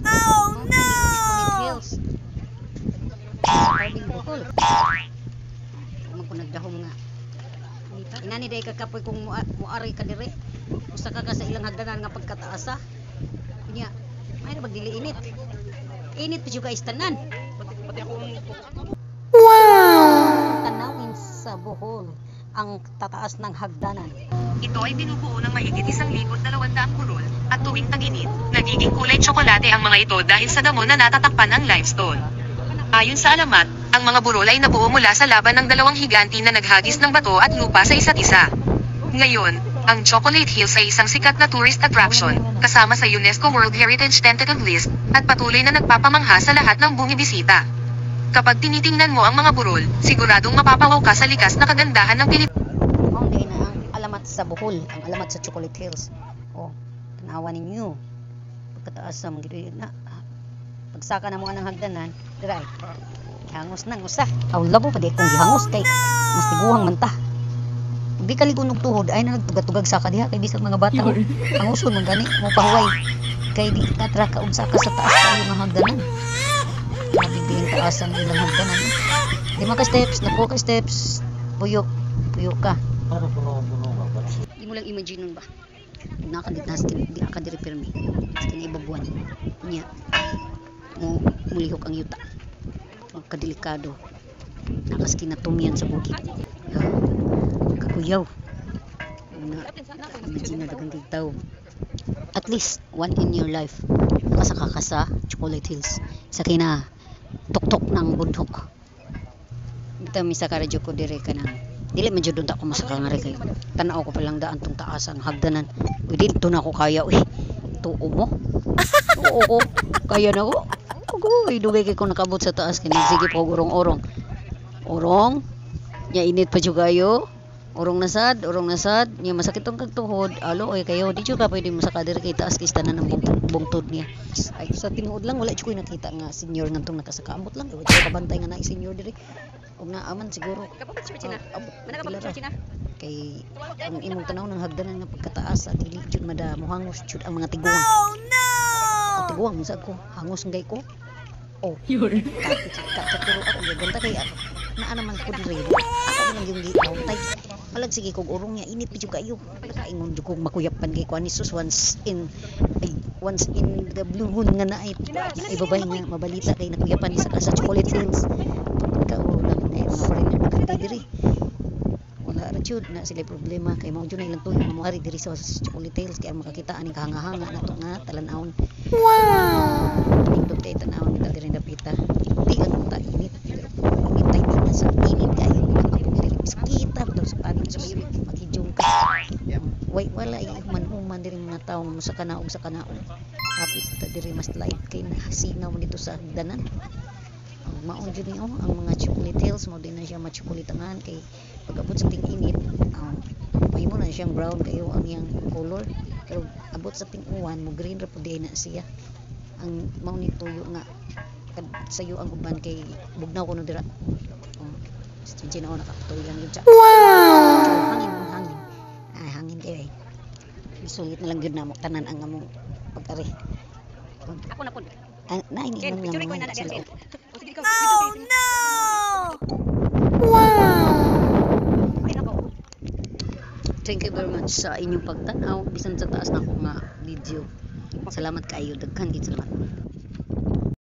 Oh no! Hills. Harding Bohol. Kung ko nagdahom nga. Inani day kakapoy kung muari ka dire. Usa ka sa ilang hagdanan nga pagkataasa. Nya, ay na bagdili init. Init pa juga istanan. Wow! Tanawin sa Bohol ang tataas ng hagdanan. Ito ay binubuo ng mahigit 1,200 burol, at tuwing tag-init, nagiging kulay tsokolate ang mga ito dahil sa damo na natatakpan ng limestone. Ayon sa alamat, ang mga burol ay nabuo mula sa laban ng dalawang higanti na naghagis ng bato at lupa sa isa't isa. Ngayon, ang Chocolate Hills ay isang sikat na tourist attraction, kasama sa UNESCO World Heritage Tentative List, at patuloy na nagpapamangha sa lahat ng bumibisita. Kapag tinitingnan mo ang mga burol, siguradong mapapawaw ka sa likas na kagandahan ng Pilipinas. Alamat sa Bohol, ang alamat sa Chocolate Hills. Oh, tanawa ninyo. Pagkataas sa mga na pagsaka na mo ang hagdanan, dry. Hangos nang usa. Aw labo pa di kung gihangos kay mas tiguhang man ta. Di kaligon og tuhod ay na nagtugad-tugag saka diha kay bisag mga bata. Ang uson man gani mo pahuway. Kay di katra ka unsa ka sa taas kayo nga hagdanan. Mabibing taas ang ilang hagdanan. Di ka steps, na ka steps. Puyo ka. Di mo lang imagine nun ba? Nakaditnas, di ka di-repair me. Kaya ibabuan. Nya, mulihok ang yuta. Magkadelikado. Nakaskinatumyan sa bukid. Kakuyaw. Imagine na dagang tigtaw. At least, one in your life. Nakasaka ka sa Chocolate Hills. Sa kina, tuktok ng bundok. Ito, misa ka radyo ko dire ka na. Dili man jud ako masaka nga kay tan-aw ko pa lang daan tong taas ang hagdanan. Pwede to na ako kaya tuo mo. Oo ko kaya na ko. Uy dugay kay ko nakabot sa taas kini sige pa urong-urong. Urong. Nya init pa jud kayo. Urong nasad nya masakit tong kagtuhod. Alo oy kayo di jud ka pwede masaka dire kay taas kay tanan ng bungtod niya. Ay sa tinuod lang wala jud ko nakita nga senior ngantong nakasaka amot lang. Wala kabantay nga na senior dire. Ug naaman siguro Kapag China. Manakapag China. Kay ang imong tanaw ng hagdanan nga pagkataas at dili jud mada mohangos jud ang mga tiguang. Oh no! Ang tiguang sa ko, hangos ngay ko. Oh. Kakaturo ako gaganta kay naa naman ko dire. Ako lang yung giawtay. Palag sige kog urong nya init jud kayo. Kaingon jud kog makuyapan kay kuan Jesus once in the blue moon nga naay ibabay nga mabalita kay nakuyapan ni sa Chocolate Hills. Diri wala ra jud na sila problema kay mao jud na ilang tuyo mamuari diri sa Chocolate Hills kay makakita ani kahanga-hanga nato nga talan-awon. Wow! Nindot kay tan-awon kita diri dapita. Di ang ta init pero intay din sa init kay kita daw sa panig sa mayo makijong ka. Wala human diri mga tawo mo sa kanaog hapit ta diri mas light kay nasinaw dito sa hagdanan. Maon jud niyo ang mga Chocolate Hills mo din na siya matsokolitangan kay pag-abot sa ting-init mahimo na siyang brown kayo ang iyang color pero abot sa ting-uwan mo green ra pud na siya ang mao ni tuyo nga sayo ang uban kay bugnaw kuno dira sige na nakatuloy lang yun siya. Wow! Hangin kayo isulit na lang yun na mo tanan ang among pag-ari Ako na pud. Nainit lang nga Oh no! Wow! Thank you very much sa inyong pagtanaw bisan sa taas na ako nga video. Salamat kayo, daghan gid salamat.